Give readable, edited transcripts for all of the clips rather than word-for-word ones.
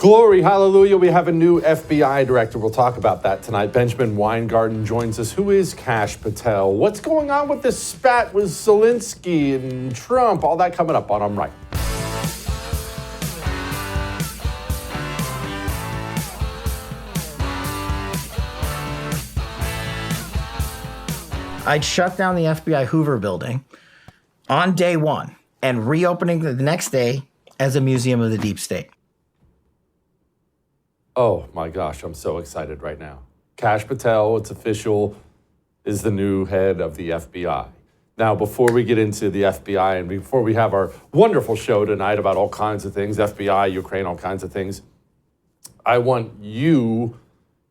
Glory, hallelujah, we have a new FBI director. We'll talk about that tonight. Ben Weingarten joins us. Who is Kash Patel? What's going on with this spat with Zelenskyy and Trump? All that coming up on I'm Right. I'd shut down the FBI Hoover building on day one and reopening the next day as a museum of the deep state. Oh my gosh, I'm so excited right now. Kash Patel, it's official, is the new head of the FBI. Now, before we get into the FBI and before we have our wonderful show tonight about all kinds of things, FBI, Ukraine, all kinds of things, I want you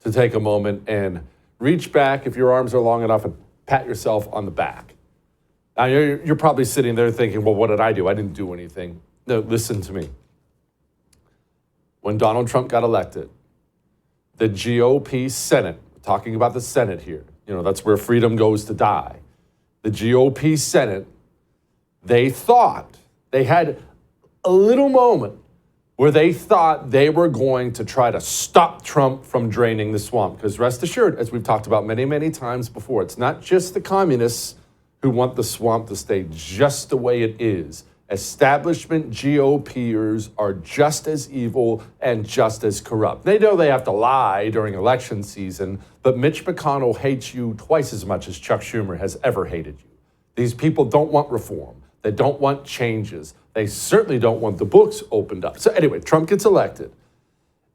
to take a moment and reach back, if your arms are long enough, and pat yourself on the back. Now, you're probably sitting there thinking, well, what did I do? I didn't do anything. No, listen to me. When Donald Trump got elected, the GOP Senate, talking about the Senate here, that's where freedom goes to die. The GOP Senate, they thought, they had a little moment where they thought they were going to try to stop Trump from draining the swamp. Because rest assured, as we've talked about many, many times before, it's not just the communists who want the swamp to stay just the way it is. Establishment GOPers are just as evil and just as corrupt. They know they have to lie during election season, but Mitch McConnell hates you twice as much as Chuck Schumer has ever hated you. These people don't want reform. They don't want changes. They certainly don't want the books opened up. So anyway, Trump gets elected,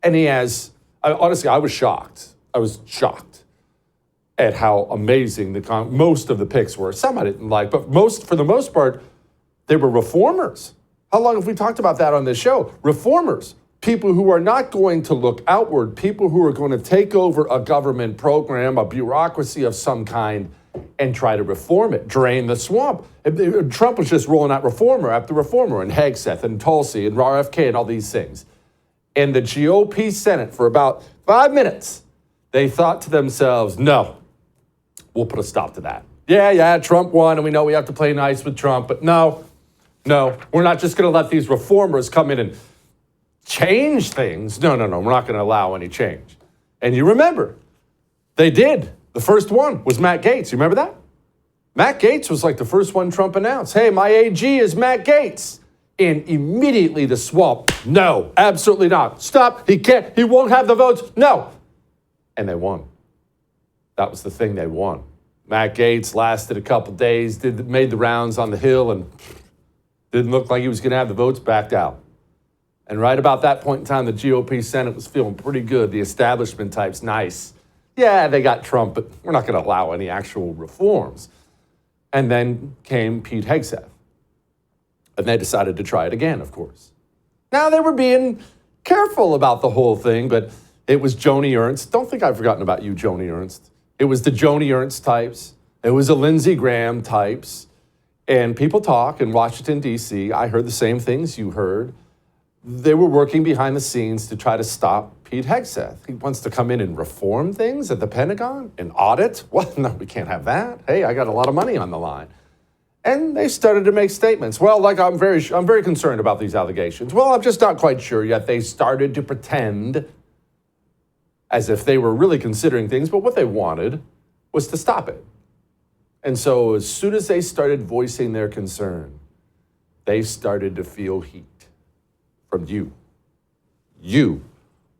and he has, honestly, I was shocked. I was shocked at how amazing most of the picks were. Some I didn't like, but for the most part, they were reformers. How long have we talked about that on this show? Reformers, people who are not going to look outward, people who are going to take over a government program, a bureaucracy of some kind, and try to reform it, drain the swamp. Trump was just rolling out reformer after reformer, and Hegseth and Tulsi and RFK and all these things. And the GOP Senate, for about 5 minutes, they thought to themselves, no, we'll put a stop to that. Yeah, Trump won, and we know we have to play nice with Trump, but no, we're not just going to let these reformers come in and change things. No, we're not going to allow any change. And you remember, they did. The first one was Matt Gaetz. You remember that? Matt Gaetz was like the first one Trump announced. Hey, my AG is Matt Gaetz. And immediately the swamp, no, absolutely not. Stop, he can't, he won't have the votes, no. And they won. That was the thing, they won. Matt Gaetz lasted a couple days, made the rounds on the Hill, and didn't look like he was going to have the votes backed out. And right about that point in time, the GOP Senate was feeling pretty good. The establishment type's nice. Yeah, they got Trump, but we're not going to allow any actual reforms. And then came Pete Hegseth. And they decided to try it again, of course. Now, they were being careful about the whole thing, but it was Joni Ernst. Don't think I've forgotten about you, Joni Ernst. It was the Joni Ernst types. It was the Lindsey Graham types. And people talk in Washington, D.C. I heard the same things you heard. They were working behind the scenes to try to stop Pete Hegseth. He wants to come in and reform things at the Pentagon and audit. Well, no, we can't have that. Hey, I got a lot of money on the line. And they started to make statements. Well, like I'm very concerned about these allegations. Well, I'm just not quite sure yet. They started to pretend as if they were really considering things, but what they wanted was to stop it. And so as soon as they started voicing their concern, they started to feel heat from you. You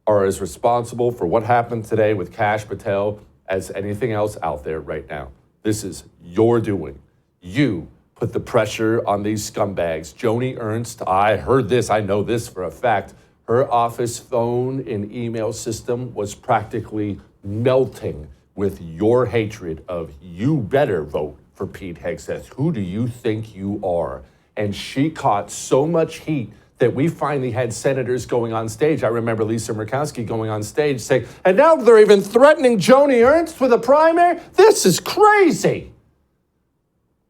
are as responsible for what happened today with Kash Patel as anything else out there right now. This is your doing. You put the pressure on these scumbags. Joni Ernst, I heard this, I know this for a fact. Her office phone and email system was practically melting with your hatred of you better vote for Pete Hegseth. Who do you think you are? And she caught so much heat that we finally had senators going on stage. I remember Lisa Murkowski going on stage saying, and now they're even threatening Joni Ernst with a primary? This is crazy.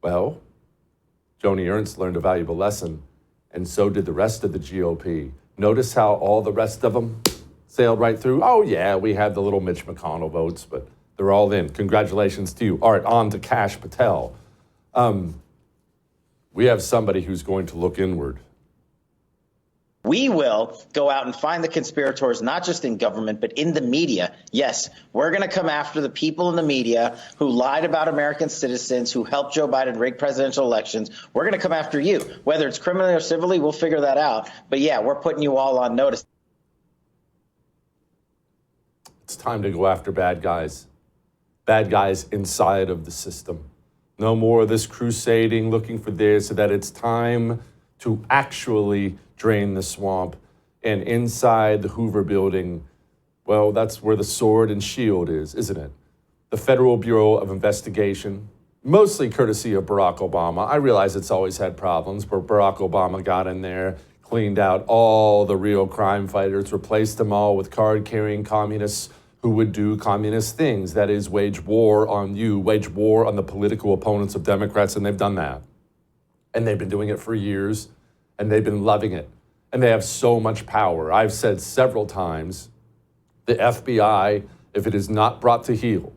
Well, Joni Ernst learned a valuable lesson, and so did the rest of the GOP. Notice how all the rest of them sailed right through. Oh, yeah, we had the little Mitch McConnell votes, but they're all in. Congratulations to you. All right, on to Kash Patel. We have somebody who's going to look inward. We will go out and find the conspirators, not just in government, but in the media. Yes, we're going to come after the people in the media who lied about American citizens, who helped Joe Biden rig presidential elections. We're going to come after you. Whether it's criminally or civilly, we'll figure that out. But yeah, we're putting you all on notice. It's time to go after bad guys inside of the system. No more of this crusading, looking for this, so that it's time to actually drain the swamp. And inside the Hoover building, well, that's where the sword and shield is, isn't it? The Federal Bureau of Investigation, mostly courtesy of Barack Obama. I realize it's always had problems, but Barack Obama got in there, cleaned out all the real crime fighters, replaced them all with card-carrying communists who would do communist things. That is, wage war on you, wage war on the political opponents of Democrats, and they've done that. And they've been doing it for years, and they've been loving it. And they have so much power. I've said several times, the FBI, if it is not brought to heel,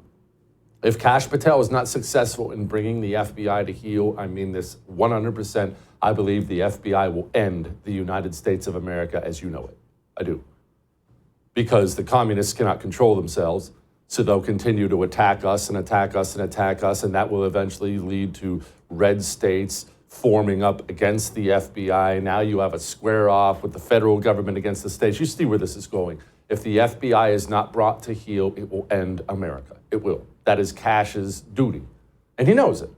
if Kash Patel is not successful in bringing the FBI to heel, I mean this 100%, I believe the FBI will end the United States of America as you know it. I do. Because the communists cannot control themselves, so they'll continue to attack us and attack us and attack us, and that will eventually lead to red states forming up against the FBI. Now you have a square off with the federal government against the states. You see where this is going. If the FBI is not brought to heel, it will end America. It will. That is Kash's duty, and he knows it.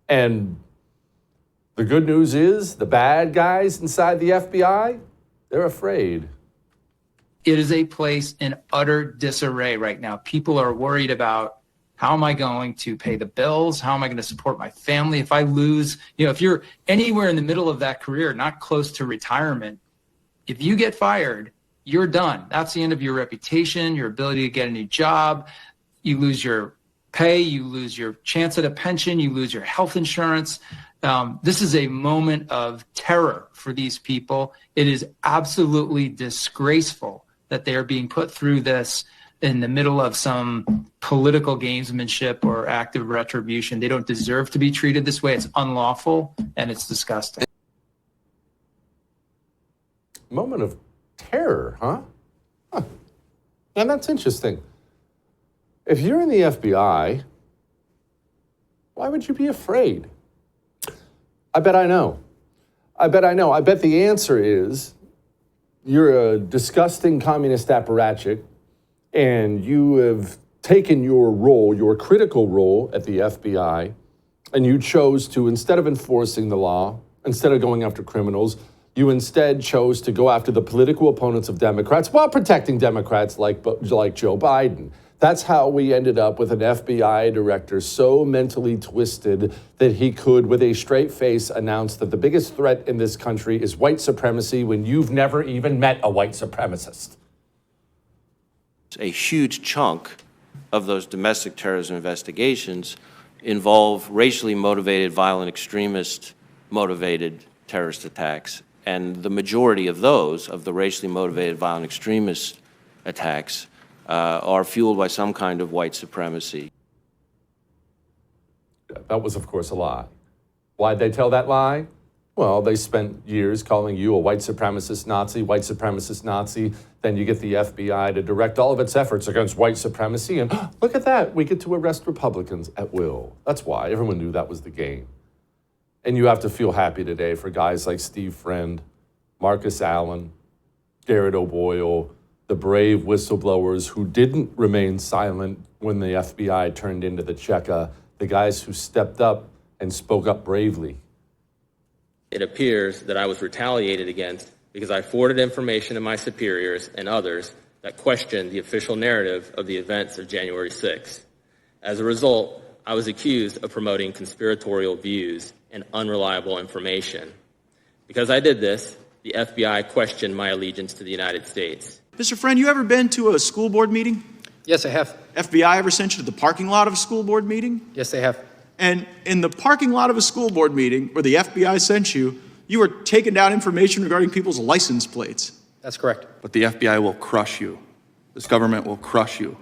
And the good news is the bad guys inside the FBI, they're afraid. It is a place in utter disarray right now. People are worried about, how am I going to pay the bills? How am I going to support my family? If I lose, if you're anywhere in the middle of that career, not close to retirement, if you get fired, you're done. That's the end of your reputation, your ability to get a new job. You lose your pay, you lose your chance at a pension, you lose your health insurance. This is a moment of terror for these people. It is absolutely disgraceful that they are being put through this in the middle of some political gamesmanship or act of retribution. They don't deserve to be treated this way. It's unlawful and it's disgusting. Moment of terror, huh? And that's interesting. If you're in the FBI, why would you be afraid? I bet I know. I bet the answer is you're a disgusting communist apparatchik, and you have taken your role, your critical role at the FBI, and you chose to, instead of enforcing the law, instead of going after criminals, you instead chose to go after the political opponents of Democrats while protecting Democrats like Joe Biden. That's how we ended up with an FBI director so mentally twisted that he could, with a straight face, announce that the biggest threat in this country is white supremacy when you've never even met a white supremacist. A huge chunk of those domestic terrorism investigations involve racially motivated, violent, extremist motivated terrorist attacks. And the majority of those, of the racially motivated, violent, extremist attacks, are fueled by some kind of white supremacy. That was, of course, a lie. Why'd they tell that lie? Well, they spent years calling you a white supremacist Nazi. Then you get the FBI to direct all of its efforts against white supremacy. And look at that, we get to arrest Republicans at will. That's why everyone knew that was the game. And you have to feel happy today for guys like Steve Friend, Marcus Allen, Garrett O'Boyle, the brave whistleblowers who didn't remain silent when the FBI turned into the Cheka, the guys who stepped up and spoke up bravely. It appears that I was retaliated against because I forwarded information to my superiors and others that questioned the official narrative of the events of January 6th. As a result, I was accused of promoting conspiratorial views and unreliable information. Because I did this, the FBI questioned my allegiance to the United States. Mr. Friend, you ever been to a school board meeting? Yes, I have. FBI ever sent you to the parking lot of a school board meeting? Yes, they have. And in the parking lot of a school board meeting where the FBI sent you, you were taking down information regarding people's license plates. That's correct. But the FBI will crush you. This government will crush you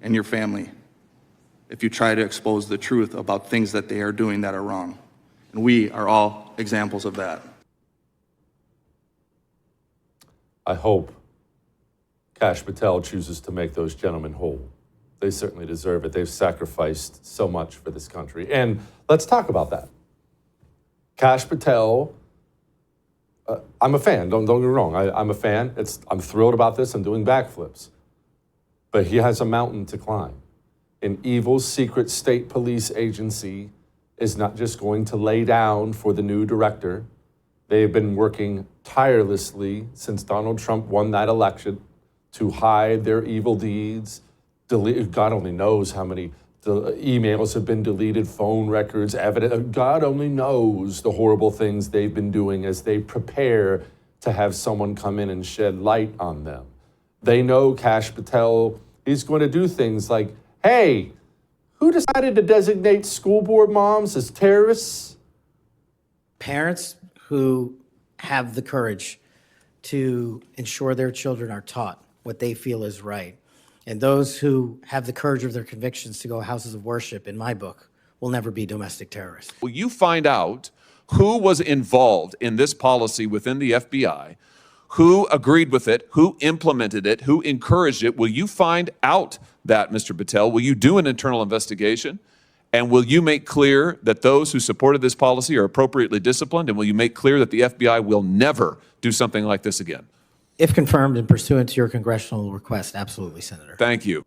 and your family if you try to expose the truth about things that they are doing that are wrong. And we are all examples of that. I hope Kash Patel chooses to make those gentlemen whole. They certainly deserve it. They've sacrificed so much for this country. And let's talk about that. Kash Patel, I'm a fan. Don't get me wrong. I'm a fan. I'm thrilled about this. I'm doing backflips. But he has a mountain to climb. An evil secret state police agency is not just going to lay down for the new director. They've been working tirelessly since Donald Trump won that election to hide their evil deeds. God only knows how many emails have been deleted, phone records, evidence. God only knows the horrible things they've been doing as they prepare to have someone come in and shed light on them. They know Kash Patel is going to do things like, hey, who decided to designate school board moms as terrorists? Parents who have the courage to ensure their children are taught what they feel is right, and those who have the courage of their convictions to go houses of worship, in my book, will never be domestic terrorists. Will you find out who was involved in this policy within the FBI, who agreed with it, who implemented it, who encouraged it? Will you find out that, Mr. Patel? Will you do an internal investigation? And will you make clear that those who supported this policy are appropriately disciplined? And will you make clear that the FBI will never do something like this again? If confirmed and pursuant to your congressional request, absolutely, Senator. Thank you.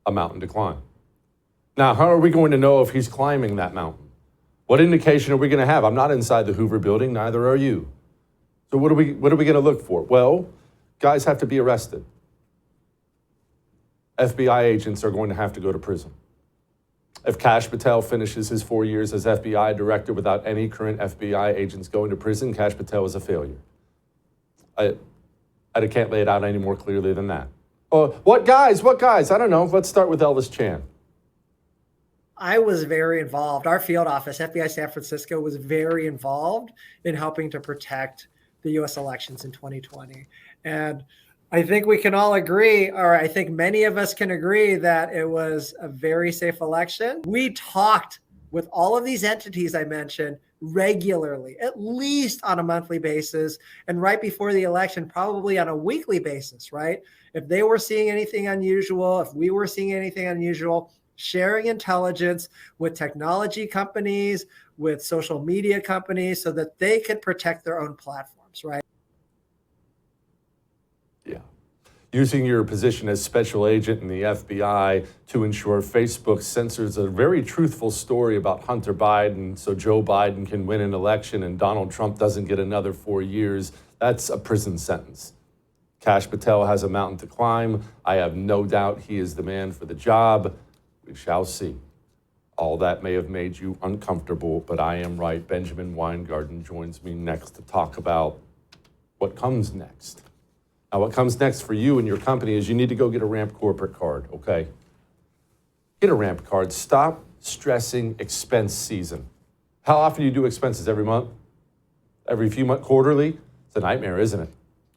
A mountain to climb. Now, how are we going to know if he's climbing that mountain? What indication are we going to have? I'm not inside the Hoover building, neither are you. So what are we going to look for? Well, guys have to be arrested. FBI agents are going to have to go to prison. If Kash Patel finishes his 4 years as FBI director without any current FBI agents going to prison, Kash Patel is a failure. I can't lay it out any more clearly than that. Oh, what guys? I don't know. Let's start with Elvis Chan. I was very involved. Our field office, FBI San Francisco, was very involved in helping to protect the U.S. elections in 2020. And I think we can all agree, or I think many of us can agree, that it was a very safe election. We talked with all of these entities I mentioned regularly, at least on a monthly basis, and right before the election, probably on a weekly basis, right? If they were seeing anything unusual, if we were seeing anything unusual, sharing intelligence with technology companies, with social media companies, so that they could protect their own platforms, right? Yeah. Using your position as special agent in the FBI to ensure Facebook censors a very truthful story about Hunter Biden so Joe Biden can win an election and Donald Trump doesn't get another 4 years, that's a prison sentence. Kash Patel has a mountain to climb. I have no doubt he is the man for the job. We shall see. All that may have made you uncomfortable, but I am right. Benjamin Weingarten joins me next to talk about what comes next. Now, what comes next for you and your company is you need to go get a RAMP corporate card, okay? Get a RAMP card. Stop stressing expense season. How often do you do expenses? Every month? Every few months? Quarterly? It's a nightmare, isn't it?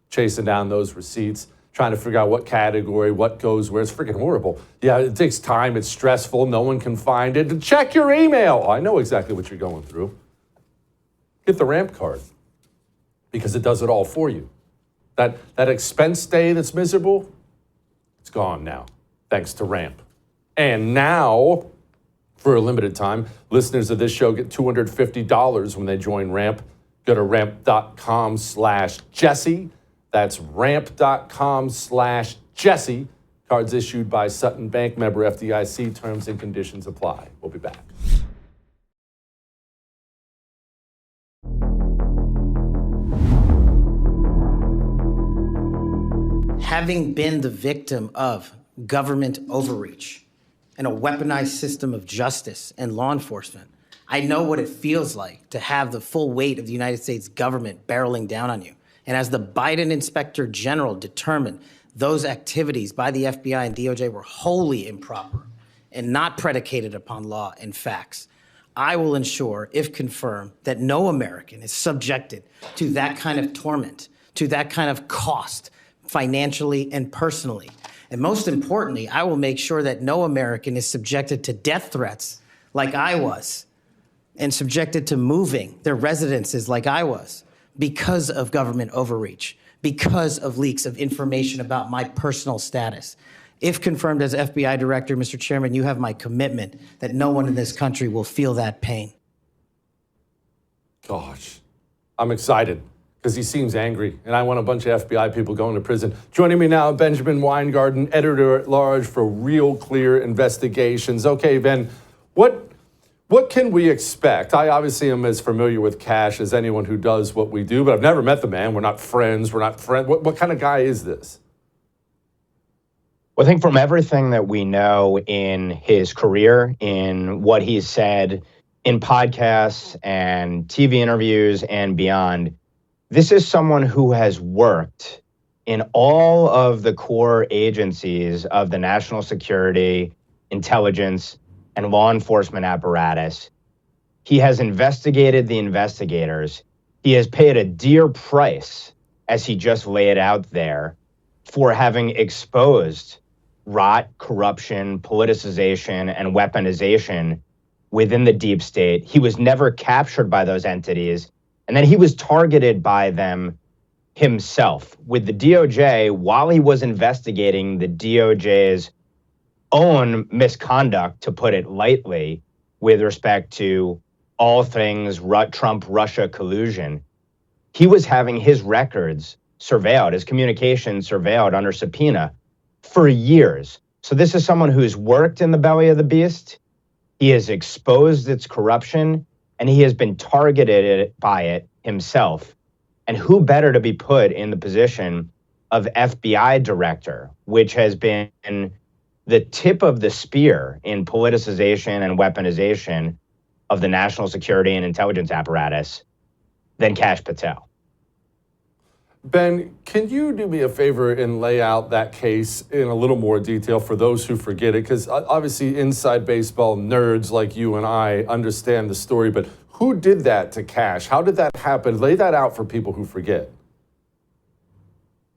Chasing down those receipts, trying to figure out what category, what goes where. It's freaking horrible. Yeah, it takes time. It's stressful. No one can find it. Check your email. I know exactly what you're going through. Get the RAMP card because it does it all for you. That expense day that's miserable, it's gone now, thanks to RAMP. And now, for a limited time, listeners of this show get $250 when they join RAMP. Go to ramp.com/Jesse. That's ramp.com/Jesse. Cards issued by Sutton Bank, member FDIC. Terms and conditions apply. We'll be back. Having been the victim of government overreach and a weaponized system of justice and law enforcement, I know what it feels like to have the full weight of the United States government barreling down on you. And as the Biden Inspector General determined, those activities by the FBI and DOJ were wholly improper and not predicated upon law and facts. I will ensure, if confirmed, that no American is subjected to that kind of torment, to that kind of cost, financially and personally. And most importantly, I will make sure that no American is subjected to death threats like I was, and subjected to moving their residences like I was, because of government overreach, because of leaks of information about my personal status. If confirmed as FBI director, Mr. Chairman, you have my commitment that no one in this country will feel that pain. Gosh, I'm excited because he seems angry, and I want a bunch of FBI people going to prison. Joining me now, Ben Weingarten, editor-at-large for Real Clear Investigations. Okay, Ben, what can we expect? I obviously am as familiar with Kash as anyone who does what we do, but I've never met the man. We're not friends. What kind of guy is this? Well, I think from everything that we know in his career, in what he's said in podcasts and TV interviews and beyond, this is someone who has worked in all of the core agencies of the national security, intelligence, and law enforcement apparatus. He has investigated the investigators. He has paid a dear price, as he just laid out there, for having exposed rot, corruption, politicization, and weaponization within the deep state. He was never captured by those entities, and then he was targeted by them himself. With the DOJ, while he was investigating the DOJ's own misconduct, to put it lightly, with respect to all things Trump-Russia collusion, he was having his records surveilled, his communications surveilled under subpoena for years. So this is someone who's worked in the belly of the beast. He has exposed its corruption, and he has been targeted by it himself. And who better to be put in the position of FBI director, which has been the tip of the spear in politicization and weaponization of the national security and intelligence apparatus, than Kash Patel. Ben, can you do me a favor and lay out that case in a little more detail for those who forget it? Because obviously inside baseball nerds like you and I understand the story, but who did that to Kash? How did that happen? Lay that out for people who forget.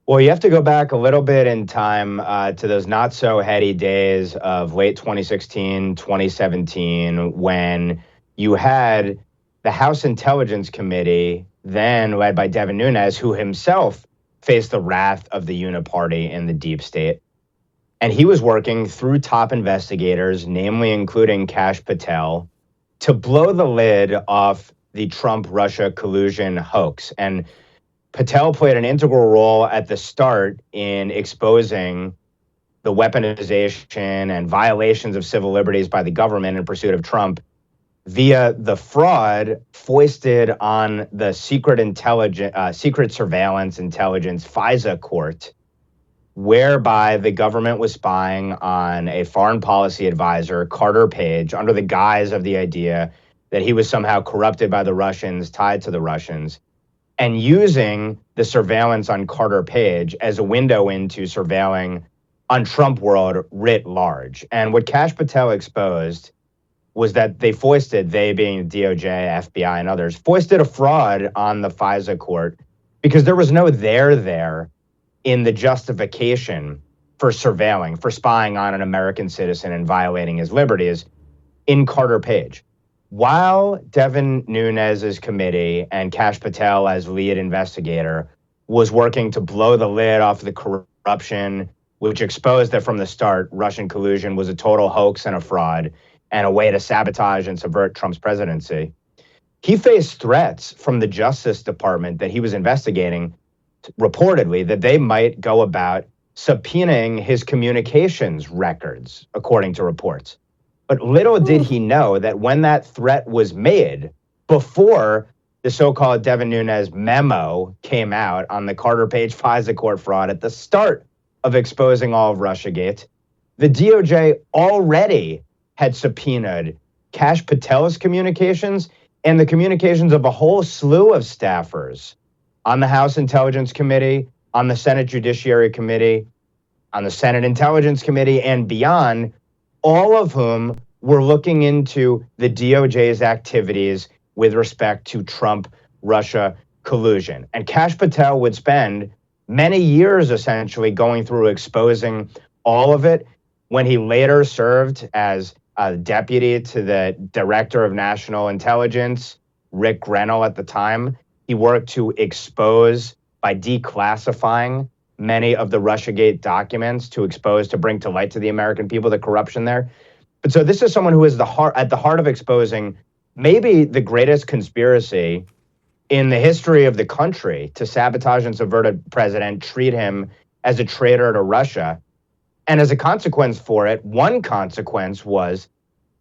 Well, you have to go back a little bit in time to those not so heady days of late 2016, 2017, when you had the House Intelligence Committee, then led by Devin Nunes, who himself faced the wrath of the uniparty in the deep state. And he was working through top investigators, namely including Kash Patel, to blow the lid off the Trump-Russia collusion hoax. And Patel played an integral role at the start in exposing the weaponization and violations of civil liberties by the government in pursuit of Trump via the fraud foisted on the secret surveillance intelligence FISA court, whereby the government was spying on a foreign policy advisor, Carter Page, under the guise of the idea that he was somehow corrupted by the Russians, tied to the Russians, and using the surveillance on Carter Page as a window into surveilling on Trump world writ large. And what Kash Patel exposed was that they being DOJ, FBI, and others, foisted a fraud on the FISA court because there was no there in the justification for surveilling, for spying on an American citizen and violating his liberties in Carter Page. While Devin Nunes's committee and Kash Patel as lead investigator was working to blow the lid off the corruption, which exposed that from the start, Russian collusion was a total hoax and a fraud and a way to sabotage and subvert Trump's presidency, he faced threats from the Justice Department that he was investigating, reportedly, that they might go about subpoenaing his communications records, according to reports. But little did he know that when that threat was made, before the so-called Devin Nunes memo came out on the Carter Page FISA court fraud at the start of exposing all of Russiagate, the DOJ already had subpoenaed Kash Patel's communications and the communications of a whole slew of staffers on the House Intelligence Committee, on the Senate Judiciary Committee, on the Senate Intelligence Committee, and beyond, all of whom were looking into the DOJ's activities with respect to Trump-Russia collusion. And Kash Patel would spend many years essentially going through exposing all of it when he later served as a deputy to the Director of National Intelligence, Rick Grenell at the time. He worked to expose by declassifying many of the Russiagate documents to bring to light to the American people the corruption there. But so this is someone who is at the heart of exposing maybe the greatest conspiracy in the history of the country to sabotage and subvert a president, treat him as a traitor to Russia. And as a consequence for it, one consequence was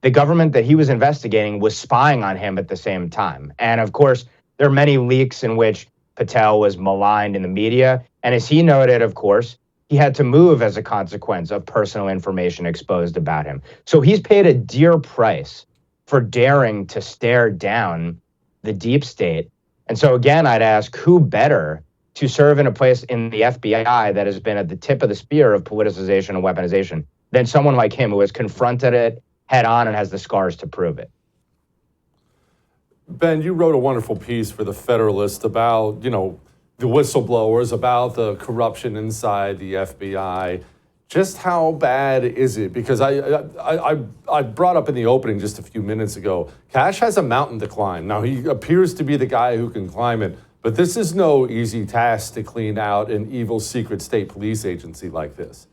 the government that he was investigating was spying on him at the same time. And of course, there are many leaks in which Patel was maligned in the media. And as he noted, of course, he had to move as a consequence of personal information exposed about him. So he's paid a dear price for daring to stare down the deep state. And so again, I'd ask, who better to serve in a place in the FBI that has been at the tip of the spear of politicization and weaponization than someone like him who has confronted it head on and has the scars to prove it? Ben, you wrote a wonderful piece for the Federalist about, the whistleblowers, about the corruption inside the FBI. Just how bad is it? Because I brought up in the opening just a few minutes ago, Kash has a mountain to climb. Now, he appears to be the guy who can climb it, but this is no easy task to clean out an evil secret state police agency like this.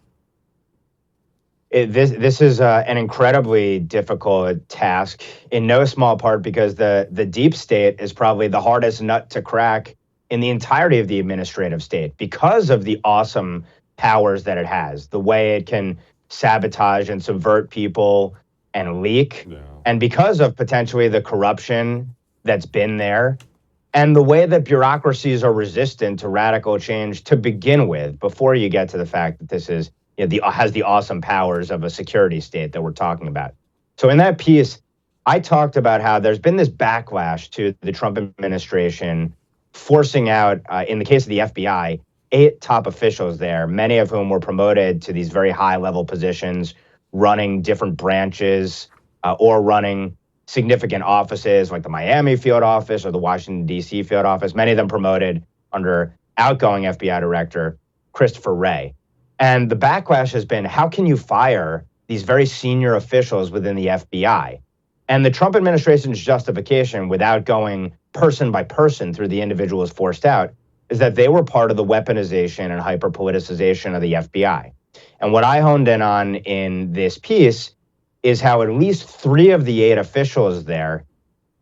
This is an incredibly difficult task, in no small part because the deep state is probably the hardest nut to crack in the entirety of the administrative state because of the awesome powers that it has, the way it can sabotage and subvert people and leak, and because of potentially the corruption that's been there, and the way that bureaucracies are resistant to radical change to begin with, before you get to the fact that this is has the awesome powers of a security state that we're talking about. So in that piece, I talked about how there's been this backlash to the Trump administration forcing out, in the case of the FBI, 8 top officials there, many of whom were promoted to these very high-level positions, running different branches or running significant offices like the Miami field office or the Washington, D.C. field office, many of them promoted under outgoing FBI Director Christopher Wray. And the backlash has been, how can you fire these very senior officials within the FBI? And the Trump administration's justification, without going person by person through the individuals forced out, is that they were part of the weaponization and hyper-politicization of the FBI. And what I honed in on in this piece is how at least 3 of the 8 officials there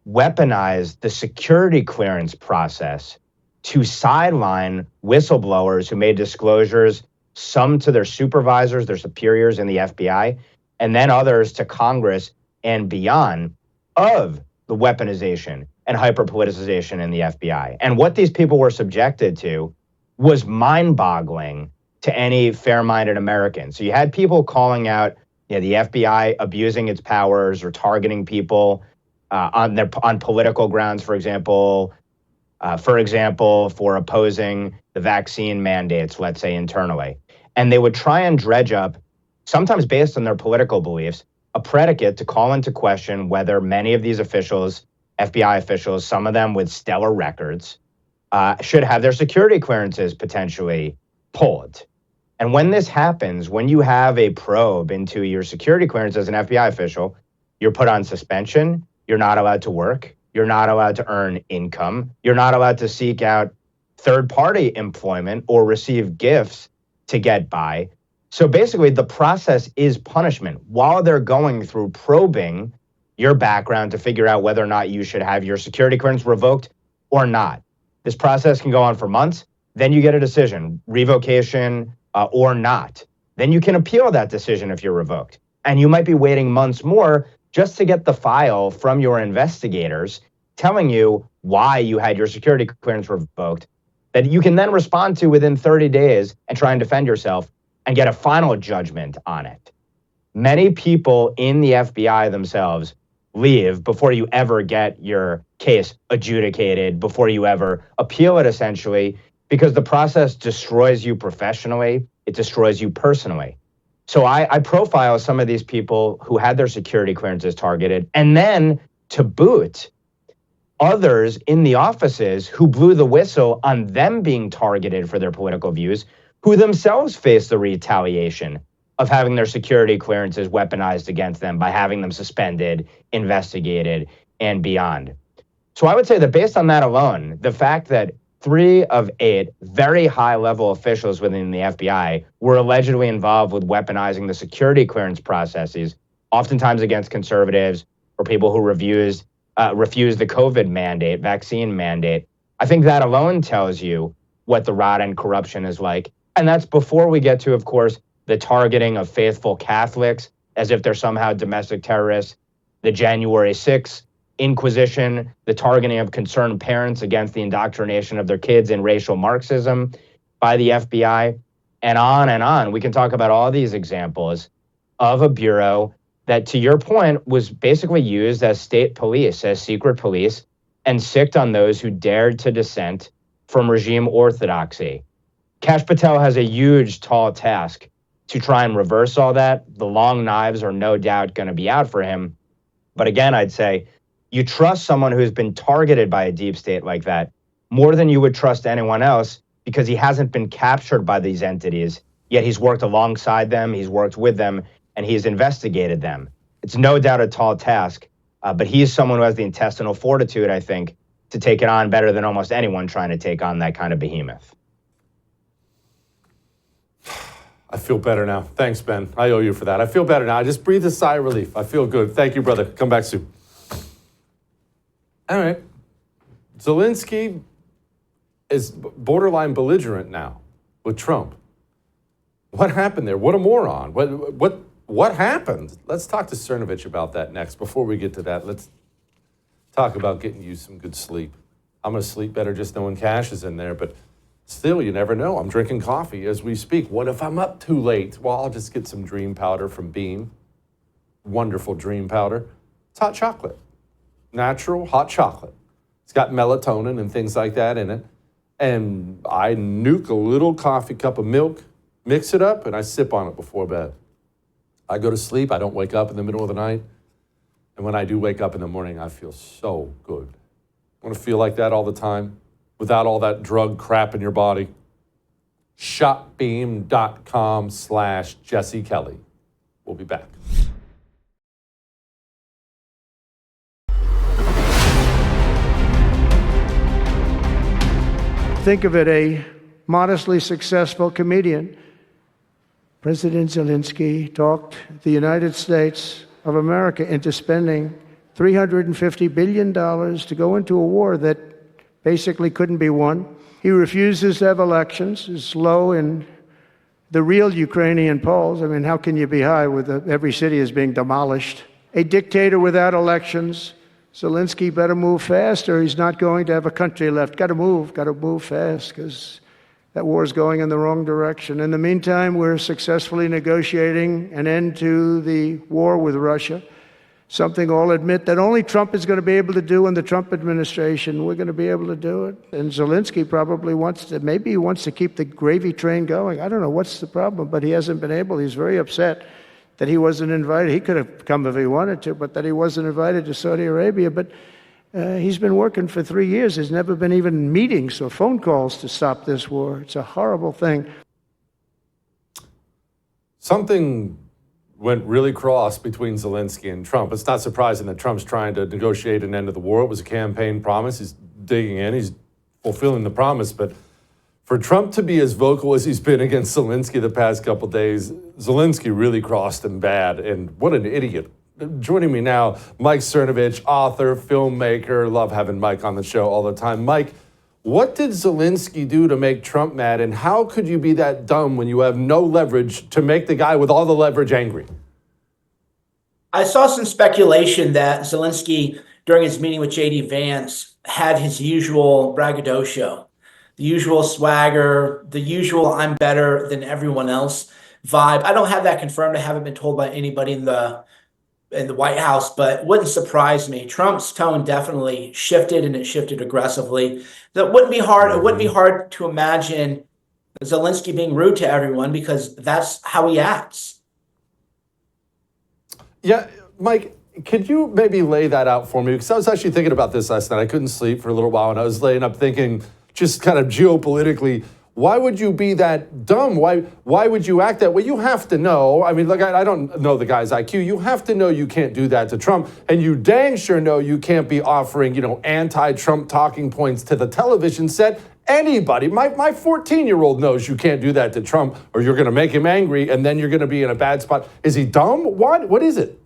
weaponized the security clearance process to sideline whistleblowers who made disclosures, some to their supervisors, their superiors in the FBI, and then others to Congress and beyond, of the weaponization and hyper-politicization in the FBI. And what these people were subjected to was mind-boggling to any fair-minded American. So you had people calling out the FBI abusing its powers or targeting people on political grounds, for example, for opposing the vaccine mandates, let's say internally. And they would try and dredge up, sometimes based on their political beliefs, a predicate to call into question whether many of these officials, FBI officials, some of them with stellar records, should have their security clearances potentially pulled. And when this happens, when you have a probe into your security clearance as an FBI official, you're put on suspension, you're not allowed to work, you're not allowed to earn income, you're not allowed to seek out third-party employment or receive gifts to get by. So basically, the process is punishment while they're going through probing your background to figure out whether or not you should have your security clearance revoked or not. This process can go on for months. Then you get a decision, revocation or not. Then you can appeal that decision if you're revoked. And you might be waiting months more just to get the file from your investigators telling you why you had your security clearance revoked, that you can then respond to within 30 days and try and defend yourself and get a final judgment on it. Many people in the FBI themselves leave before you ever get your case adjudicated, before you ever appeal it, essentially, because the process destroys you professionally, it destroys you personally. So I profile some of these people who had their security clearances targeted, and then to boot, others in the offices who blew the whistle on them being targeted for their political views, who themselves face the retaliation of having their security clearances weaponized against them by having them suspended, investigated, and beyond. So I would say that based on that alone, the fact that 3 of 8 very high-level officials within the FBI were allegedly involved with weaponizing the security clearance processes, oftentimes against conservatives or people who refused the COVID mandate, vaccine mandate. I think that alone tells you what the rot and corruption is like. And that's before we get to, of course, the targeting of faithful Catholics as if they're somehow domestic terrorists, the January 6th Inquisition, the targeting of concerned parents against the indoctrination of their kids in racial Marxism by the FBI, and on and on. We can talk about all these examples of a bureau that, to your point, was basically used as state police, as secret police, and sicked on those who dared to dissent from regime orthodoxy. Kash Patel has a huge, tall task to try and reverse all that. The long knives are no doubt going to be out for him. But again, I'd say you trust someone who's been targeted by a deep state like that more than you would trust anyone else because he hasn't been captured by these entities, yet he's worked alongside them, he's worked with them, and he's investigated them. It's no doubt a tall task, but he's someone who has the intestinal fortitude, I think, to take it on better than almost anyone trying to take on that kind of behemoth. I feel better now. Thanks, Ben. I owe you for that. I feel better now. I just breathed a sigh of relief. I feel good. Thank you, brother. Come back soon. All right. Zelenskyy is borderline belligerent now with Trump. What happened there? What a moron. What happened? Let's talk to Cernovich about that next. Before we get to that, let's talk about getting you some good sleep. I'm going to sleep better just knowing Kash is in there, but still, you never know. I'm drinking coffee as we speak. What if I'm up too late? Well, I'll just get some dream powder from Beam. Wonderful dream powder. It's hot chocolate. Natural hot chocolate. It's got melatonin and things like that in it. And I nuke a little coffee cup of milk, mix it up, and I sip on it before bed. I go to sleep. I don't wake up in the middle of the night. And when I do wake up in the morning, I feel so good. I want to feel like that all the time without all that drug crap in your body. Shopbeam.com/Jesse Kelly. We'll be back. Think of it, a modestly successful comedian. President Zelenskyy talked the United States of America into spending $350 billion to go into a war that basically couldn't be won. He refuses to have elections, is low in the real Ukrainian polls. I mean, how can you be high with every city is being demolished? A dictator without elections. Zelenskyy better move fast or he's not going to have a country left. Got to move fast because that war is going in the wrong direction. In the meantime, we're successfully negotiating an end to the war with Russia, something all admit that only Trump is going to be able to do in the Trump administration. We're going to be able to do it. And Zelenskyy probably maybe he wants to keep the gravy train going. I don't know what's the problem, but he hasn't been able. He's very upset that he wasn't invited. He could have come if he wanted to, but that he wasn't invited to Saudi Arabia. But he's been working for 3 years. There's never been even meetings or phone calls to stop this war. It's a horrible thing. Something went really cross between Zelenskyy and Trump. It's not surprising that Trump's trying to negotiate an end to the war. It was a campaign promise. He's digging in. He's fulfilling the promise. But for Trump to be as vocal as he's been against Zelenskyy the past couple of days, Zelenskyy really crossed him bad. And what an idiot. Joining me now, Mike Cernovich, author, filmmaker. Love having Mike on the show all the time. Mike, what did Zelenskyy do to make Trump mad, and how could you be that dumb when you have no leverage to make the guy with all the leverage angry? I saw some speculation that Zelenskyy, during his meeting with J.D. Vance, had his usual braggadocio, the usual swagger, the usual I'm better than everyone else vibe. I don't have that confirmed. I haven't been told by anybody in the White House, but it wouldn't surprise me. Trump's tone definitely shifted, and it shifted aggressively. That wouldn't be hard. It wouldn't be hard to imagine Zelenskyy being rude to everyone because that's how he acts. Yeah, Mike, could you maybe lay that out for me? Because I was actually thinking about this last night. I couldn't sleep for a little while, and I was laying up thinking, just kind of geopolitically, Why would you be that dumb? Why would you act that way? You have to know. I mean, look, I don't know the guy's IQ. You have to know you can't do that to Trump. And you dang sure know you can't be offering, anti-Trump talking points to the television set. Anybody, my 14-year-old knows you can't do that to Trump, or you're going to make him angry, and then you're going to be in a bad spot. Is he dumb? What is it?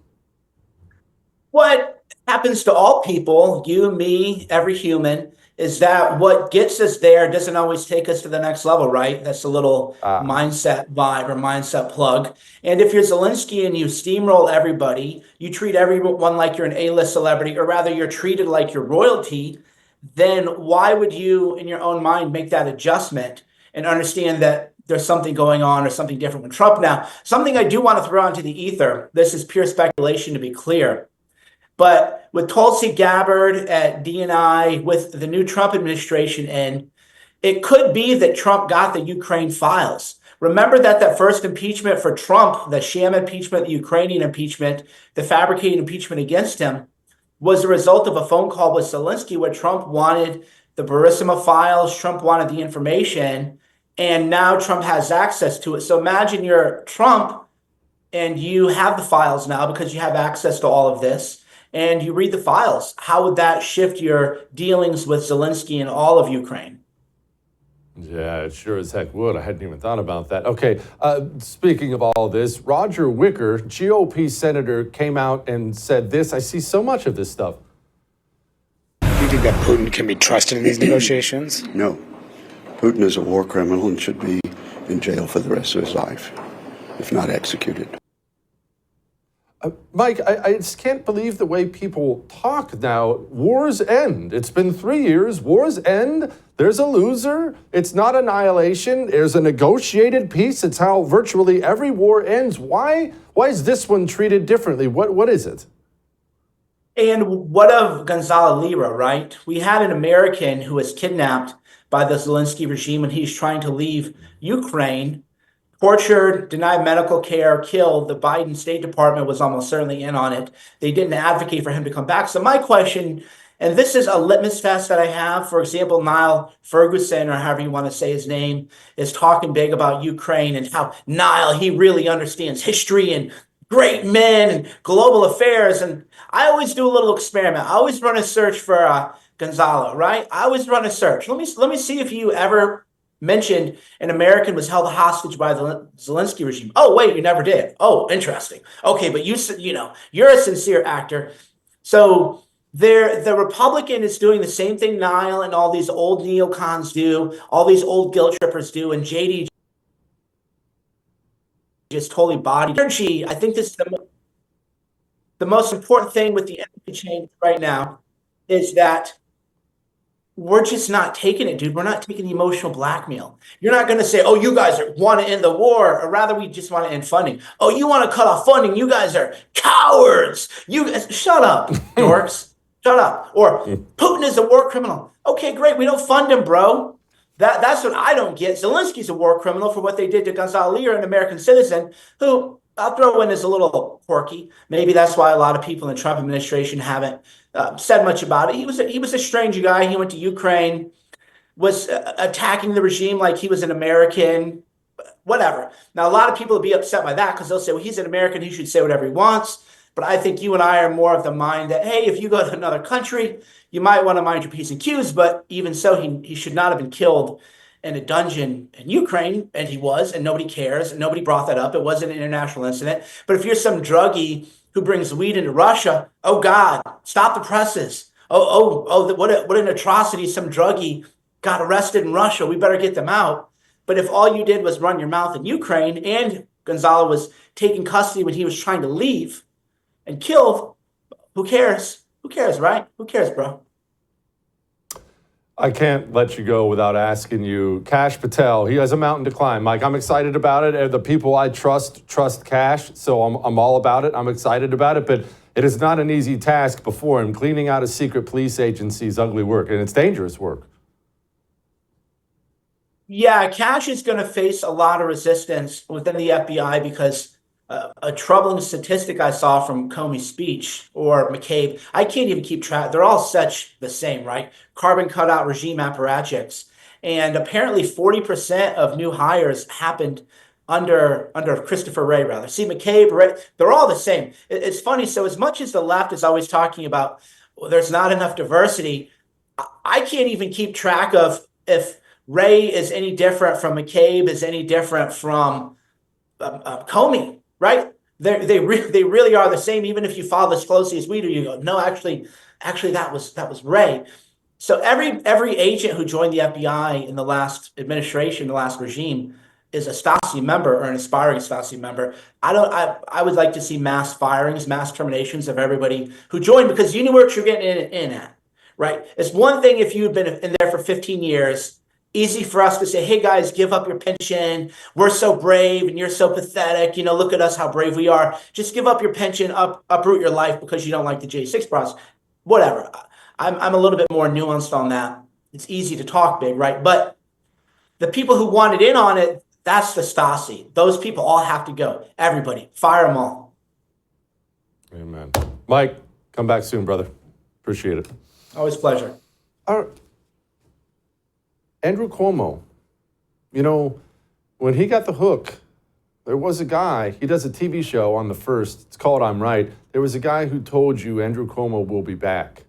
What happens to all people, you, me, every human, is that what gets us there doesn't always take us to the next level, right? That's a little mindset vibe or mindset plug. And if you're Zelenskyy and you steamroll everybody, you treat everyone like you're an A-list celebrity, or rather you're treated like you're royalty, then why would you, in your own mind, make that adjustment and understand that there's something going on or something different with Trump? Now, something I do want to throw into the ether, this is pure speculation to be clear, but with Tulsi Gabbard at DNI, with the new Trump administration in, it could be that Trump got the Ukraine files. Remember that first impeachment for Trump, the sham impeachment, the Ukrainian impeachment, the fabricated impeachment against him, was a result of a phone call with Zelenskyy where Trump wanted the Burisma files, Trump wanted the information, and now Trump has access to it. So imagine you're Trump and you have the files now because you have access to all of this, and you read the files. How would that shift your dealings with Zelenskyy and all of Ukraine? Yeah, it sure as heck would. I hadn't even thought about that. Okay, speaking of all this, Roger Wicker, GOP senator, came out and said this. I see so much of this stuff. Do you think that Putin can be trusted in these negotiations? No. Putin is a war criminal and should be in jail for the rest of his life, if not executed. Mike, I just can't believe the way people talk now. Wars end. It's been 3 years. Wars end. There's a loser. It's not annihilation. There's a negotiated peace. It's how virtually every war ends. Why is this one treated differently? What is it? And what of Gonzalo Lira, right? We had an American who was kidnapped by the Zelenskyy regime when he's trying to leave Ukraine, tortured, denied medical care, killed. The Biden State Department was almost certainly in on it. They didn't advocate for him to come back. So my question, and this is a litmus test that I have, for example, Niall Ferguson, or however you want to say his name, is talking big about Ukraine and how Niall, he really understands history and great men and global affairs. And I always do a little experiment. I always run a search for Gonzalo, right? I always run a search. Let me see if you ever mentioned an American was held hostage by the Zelenskyy regime. Oh, wait, you never did. Oh, interesting. Okay, but you're a sincere actor. So the Republican is doing the same thing Niall and all these old neocons do, all these old guilt trippers do, and JD just totally bodied energy. I think this is the most important thing with the energy change right now is that we're just not taking it, dude. We're not taking the emotional blackmail. You're not going to say, oh, you guys want to end the war, or rather we just want to end funding. Oh, you want to cut off funding. You guys are cowards. You guys, shut up, dorks. Shut up. Or Putin is a war criminal. Okay, great. We don't fund him, bro. That's what I don't get. Zelensky's a war criminal for what they did to Gonzalo Lira, an American citizen, who I'll throw in as a little quirky. Maybe that's why a lot of people in the Trump administration haven't said much about it. He was a strange guy. He went to Ukraine, was attacking the regime like he was an American, whatever. Now, a lot of people will be upset by that because they'll say, well, he's an American. He should say whatever he wants. But I think you and I are more of the mind that, hey, if you go to another country, you might want to mind your P's and Q's. But even so, he should not have been killed in a dungeon in Ukraine, and he was, and nobody cares, and nobody brought that up. It wasn't an international incident. But if you're some druggie who brings weed into Russia, oh God, stop the presses. What an atrocity! Some druggie got arrested in Russia. We better get them out. But if all you did was run your mouth in Ukraine, and Gonzalo was taken custody when he was trying to leave and killed, who cares? Who cares, right? Who cares, bro? I can't let you go without asking you, Kash Patel, he has a mountain to climb. Mike, I'm excited about it. The people I trust Kash, so I'm all about it. I'm excited about it, but it is not an easy task before him. Cleaning out a secret police agency's ugly work, and it's dangerous work. Yeah, Kash is going to face a lot of resistance within the FBI because a troubling statistic I saw from Comey's speech or McCabe, I can't even keep track. They're all such the same, right? Carbon cutout regime apparatchiks. And apparently 40% of new hires happened under Christopher Wray, rather. See, McCabe, Wray, they're all the same. It's funny. So as much as the left is always talking about, well, there's not enough diversity, I can't even keep track of if Wray is any different from McCabe, is any different from Comey, right? They really are the same. Even if you follow as closely as we do, you go, no, actually, that was Wray. So every agent who joined the FBI in the last administration, the last regime, is a Stasi member or an aspiring Stasi member. I would like to see mass firings, mass terminations of everybody who joined, because you knew what you're getting in at, right? It's one thing if you've been in there for 15 years. Easy for us to say, hey guys, give up your pension. We're so brave and you're so pathetic. Look at us, how brave we are. Just give up your pension, uproot your life because you don't like the J6 process. Whatever. I'm a little bit more nuanced on that. It's easy to talk big, right? But the people who wanted in on it, that's the Stasi. Those people all have to go. Everybody, fire them all. Amen. Mike, come back soon, brother. Appreciate it. Always a pleasure. Andrew Cuomo, when he got the hook, there was a guy, he does a TV show on the First, it's called I'm Right. There was a guy who told you Andrew Cuomo will be back.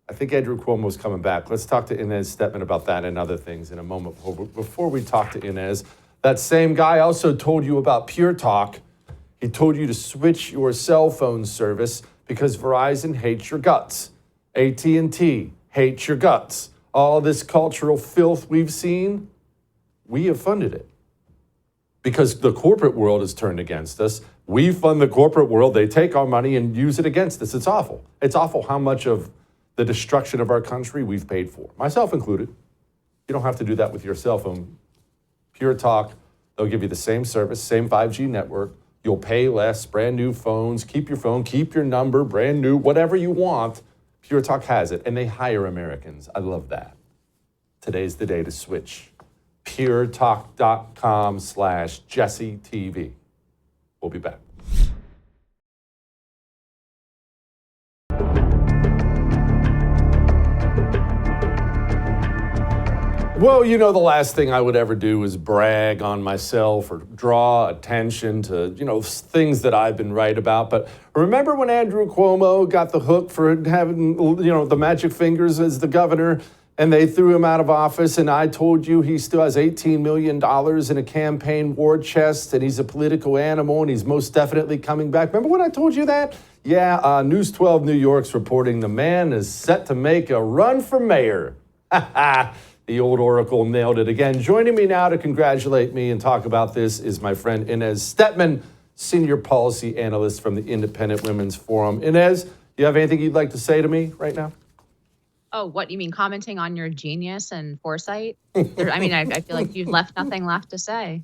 I think Andrew Cuomo's coming back. Let's talk to Inez Stepman about that and other things in a moment. Before we talk to Inez, that same guy also told you about Pure Talk. He told you to switch your cell phone service because Verizon hates your guts. AT&T hates your guts. All this cultural filth we've seen, we have funded it. Because the corporate world has turned against us. We fund the corporate world. They take our money and use it against us. It's awful. It's awful how much of the destruction of our country we've paid for, myself included. You don't have to do that with your cell phone. Pure Talk, they'll give you the same service, same 5G network. You'll pay less, brand new phones, keep your phone, keep your number, brand new, whatever you want. Pure Talk has it, and they hire Americans. I love that. Today's the day to switch. puretalk.com/JesseTV. We'll be back. Well, the last thing I would ever do is brag on myself or draw attention to, things that I've been right about. But remember when Andrew Cuomo got the hook for having, the magic fingers as the governor, and they threw him out of office, and I told you he still has $18 million in a campaign war chest, and he's a political animal, and he's most definitely coming back. Remember when I told you that? Yeah, News 12 New York's reporting the man is set to make a run for mayor. Ha ha. The old oracle nailed it again. Joining me now to congratulate me and talk about this is my friend Inez Stepman, senior policy analyst from the Independent Women's Forum. Inez, you have anything you'd like to say to me right now? Oh, what you mean, commenting on your genius and foresight? I feel like you've left nothing left to say.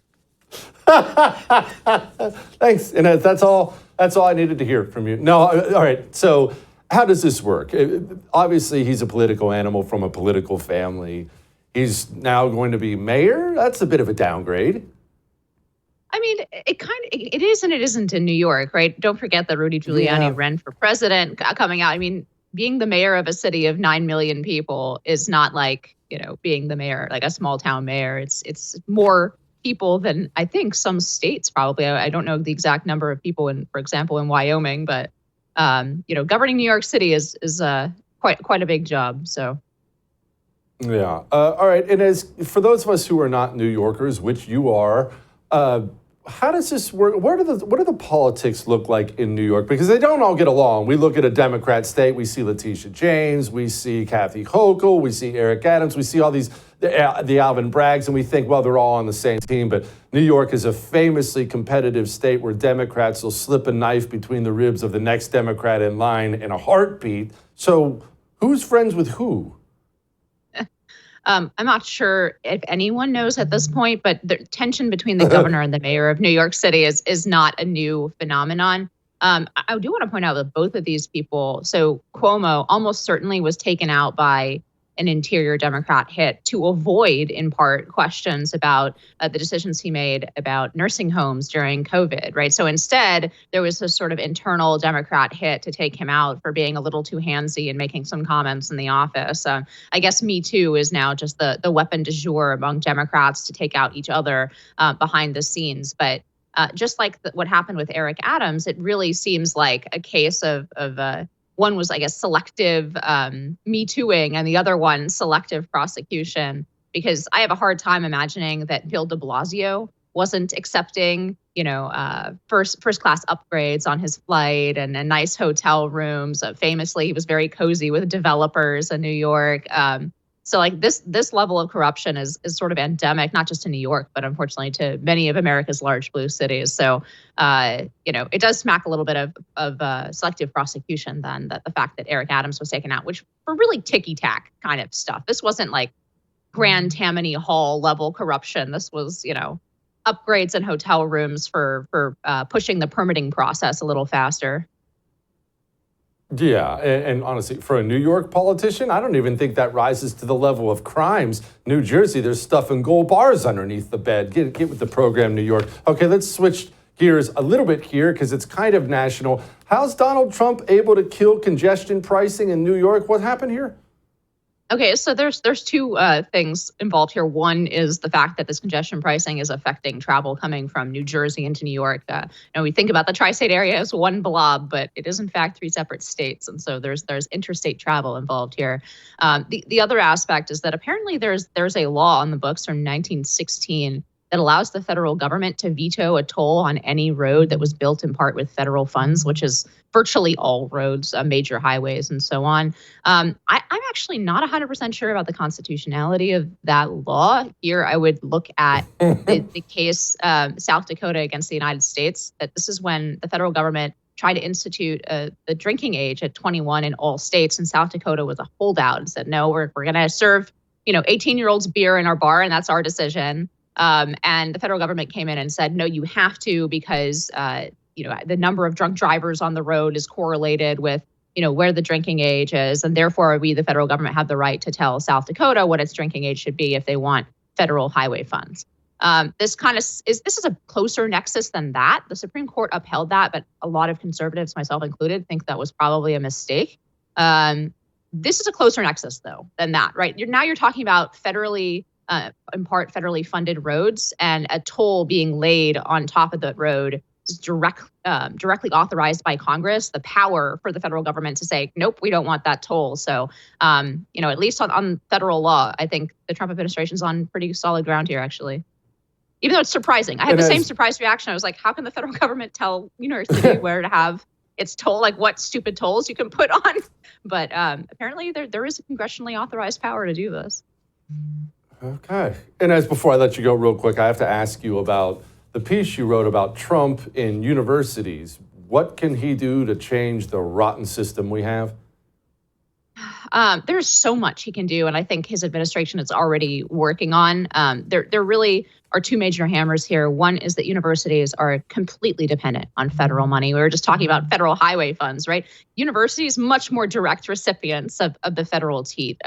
Thanks, Inez. That's all I needed to hear from you. No, all right. So how does this work? Obviously, he's a political animal from a political family. He's now going to be mayor? That's a bit of a downgrade. I mean, it is and it isn't in New York, right? Don't forget that Rudy Giuliani ran for president coming out. I mean, being the mayor of a city of 9 million people is not like, being the mayor, like a small town mayor. It's more people than I think some states probably. I don't know the exact number of people for example, in Wyoming, but governing New York City is quite a big job. So. Yeah. All right. And for those of us who are not New Yorkers, which you are, how does this work? What do the politics look like in New York? Because they don't all get along. We look at a Democrat state. We see Letitia James. We see Kathy Hochul. We see Eric Adams. We see all these, the Alvin Braggs, and we think, well, they're all on the same team. But New York is a famously competitive state where Democrats will slip a knife between the ribs of the next Democrat in line in a heartbeat. So who's friends with who? I'm not sure if anyone knows at this point, but the tension between the governor and the mayor of New York City is not a new phenomenon. I do want to point out that both of these people, so Cuomo almost certainly was taken out by an interior Democrat hit to avoid, in part, questions about the decisions he made about nursing homes during COVID, right? So instead, there was this sort of internal Democrat hit to take him out for being a little too handsy and making some comments in the office. I guess Me Too is now just the weapon du jour among Democrats to take out each other behind the scenes. But just like what happened with Eric Adams, it really seems like a case of one was, I guess, selective Me Tooing, and the other one selective prosecution. Because I have a hard time imagining that Bill de Blasio wasn't accepting, first class upgrades on his flight and nice hotel rooms. Famously, he was very cozy with developers in New York. So like this level of corruption is sort of endemic, not just to New York, but unfortunately to many of America's large blue cities. So, it does smack a little bit of selective prosecution then, that the fact that Eric Adams was taken out, which for really ticky-tack kind of stuff. This wasn't like Grand Tammany Hall level corruption. This was, upgrades in hotel rooms for pushing the permitting process a little faster. Yeah, and honestly, for a New York politician, I don't even think that rises to the level of crimes. New Jersey, there's stuff in gold bars underneath the bed. Get with the program, New York. Okay, let's switch gears a little bit here because it's kind of national. How's Donald Trump able to kill congestion pricing in New York? What happened here? Okay, so there's two things involved here. One is the fact that this congestion pricing is affecting travel coming from New Jersey into New York. We think about the tri-state area as one blob, but it is in fact three separate states, and so there's interstate travel involved here. The other aspect is that apparently there's a law on the books from 1916 that allows the federal government to veto a toll on any road that was built in part with federal funds, which is virtually all roads, major highways, and so on. I'm actually not 100% sure about the constitutionality of that law. Here, I would look at the case South Dakota against the United States. That this is when the federal government tried to institute the drinking age at 21 in all states, and South Dakota was a holdout and said, no, we're going to serve 18-year-olds beer in our bar, and that's our decision. And the federal government came in and said, no, you have to, because the number of drunk drivers on the road is correlated with where the drinking age is, and therefore we, the federal government, have the right to tell South Dakota what its drinking age should be if they want federal highway funds. This is a closer nexus than that. The Supreme Court upheld that, but a lot of conservatives, myself included, think that was probably a mistake. This is a closer nexus, though, than that, right? You're talking about federally funded roads, and a toll being laid on top of the road is directly authorized by Congress, the power for the federal government to say, nope, we don't want that toll. So, at least on federal law, I think the Trump administration's on pretty solid ground here, actually. Even though it's surprising. I had the same surprise reaction. I was like, how can the federal government tell New York City where to have its toll, like what stupid tolls you can put on? But apparently there is a congressionally authorized power to do this. Okay. And as before I let you go real quick, I have to ask you about the piece you wrote about Trump in universities. What can he do to change the rotten system we have? There's so much he can do, and I think his administration is already working on. There really are two major hammers here. One is that universities are completely dependent on federal money. We were just talking about federal highway funds, right? Universities, much more direct recipients of the federal teat.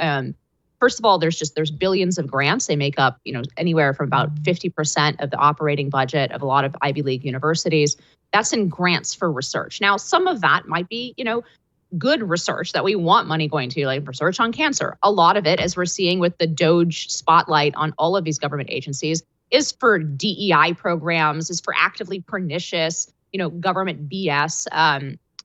First of all, there's billions of grants. They make up, anywhere from about 50% of the operating budget of a lot of Ivy League universities. That's in grants for research. Now, some of that might be, good research that we want money going to, like research on cancer. A lot of it, as we're seeing with the DOGE spotlight on all of these government agencies, is for DEI programs, is for actively pernicious, government BS.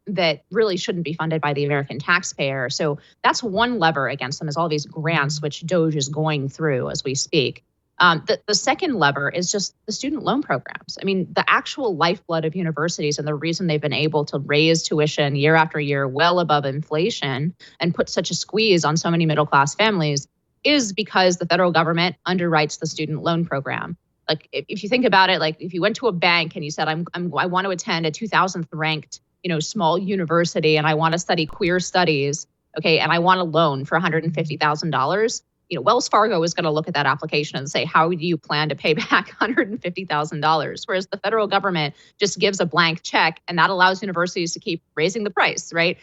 That really shouldn't be funded by the American taxpayer. So that's one lever against them, is all these grants, which DOGE is going through as we speak. The second lever is just the student loan programs. I mean, the actual lifeblood of universities, and the reason they've been able to raise tuition year after year well above inflation and put such a squeeze on so many middle-class families, is because the federal government underwrites the student loan program. Like, if you think about it, like if you went to a bank and you said, I want to attend a 2000th ranked small university, and I want to study queer studies, okay, and I want a loan for $150,000, Wells Fargo is going to look at that application and say, how do you plan to pay back $150,000? Whereas the federal government just gives a blank check, and that allows universities to keep raising the price, right?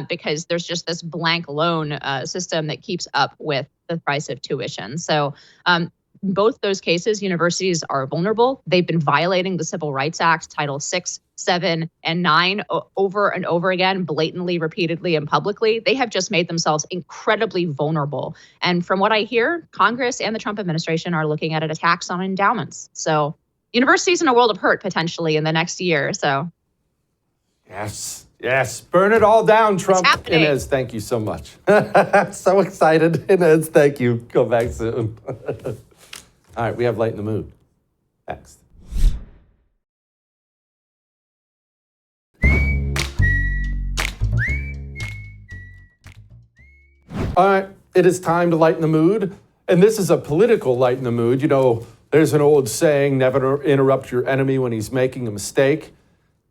Because there's just this blank loan system that keeps up with the price of tuition. So in both those cases, universities are vulnerable. They've been violating the Civil Rights Act, Title 6, 7, and 9 over and over again, blatantly, repeatedly, and publicly. They have just made themselves incredibly vulnerable. And from what I hear, Congress and the Trump administration are looking at a tax on endowments. So universities in a world of hurt potentially in the next year. So Yes, burn it all down, Trump. Inez, thank you so much. So excited. Inez, thank you. Go back soon. All right, we have Light in the Mood. Next. All right, it is time to lighten the mood. And this is a political lighten the mood. There's an old saying, never interrupt your enemy when he's making a mistake.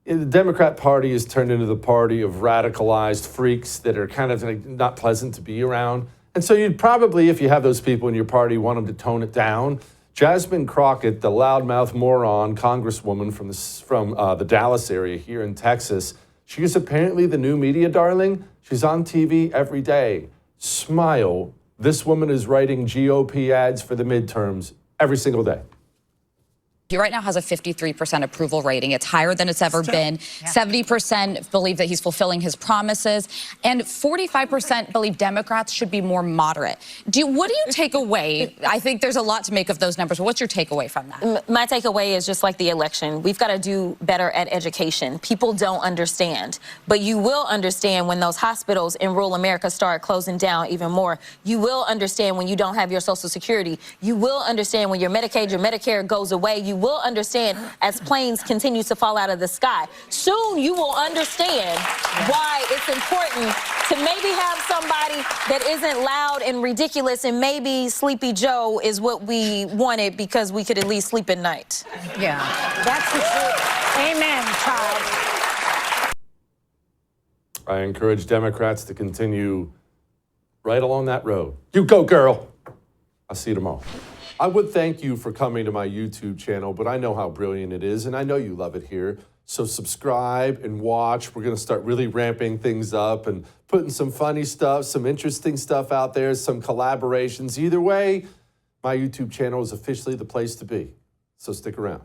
The Democrat Party has turned into the party of radicalized freaks that are kind of not pleasant to be around. And so you'd probably, if you have those people in your party, want them to tone it down. Jasmine Crockett, the loudmouth moron congresswoman from the Dallas area here in Texas, she is apparently the new media darling. She's on TV every day. Smile. This woman is writing GOP ads for the midterms every single day. He right now has a 53% approval rating. It's higher than it's ever been. 70% believe that he's fulfilling his promises, and 45% believe Democrats should be more moderate. What do you take away? I think there's a lot to make of those numbers, but what's your takeaway from that? My takeaway is just like the election. We've got to do better at education. People don't understand, but you will understand when those hospitals in rural America start closing down even more. You will understand when you don't have your Social Security. You will understand when your Medicaid, your Medicare goes away. You will understand as planes continue to fall out of the sky. Soon you will understand why it's important to maybe have somebody that isn't loud and ridiculous, and maybe Sleepy Joe is what we wanted because we could at least sleep at night. Yeah, that's the truth. Amen, child. I encourage Democrats to continue right along that road. You go, girl. I'll see you tomorrow. I would thank you for coming to my YouTube channel, but I know how brilliant it is, and I know you love it here. So subscribe and watch. We're going to start really ramping things up and putting some funny stuff, some interesting stuff out there, some collaborations. Either way, my YouTube channel is officially the place to be. So stick around.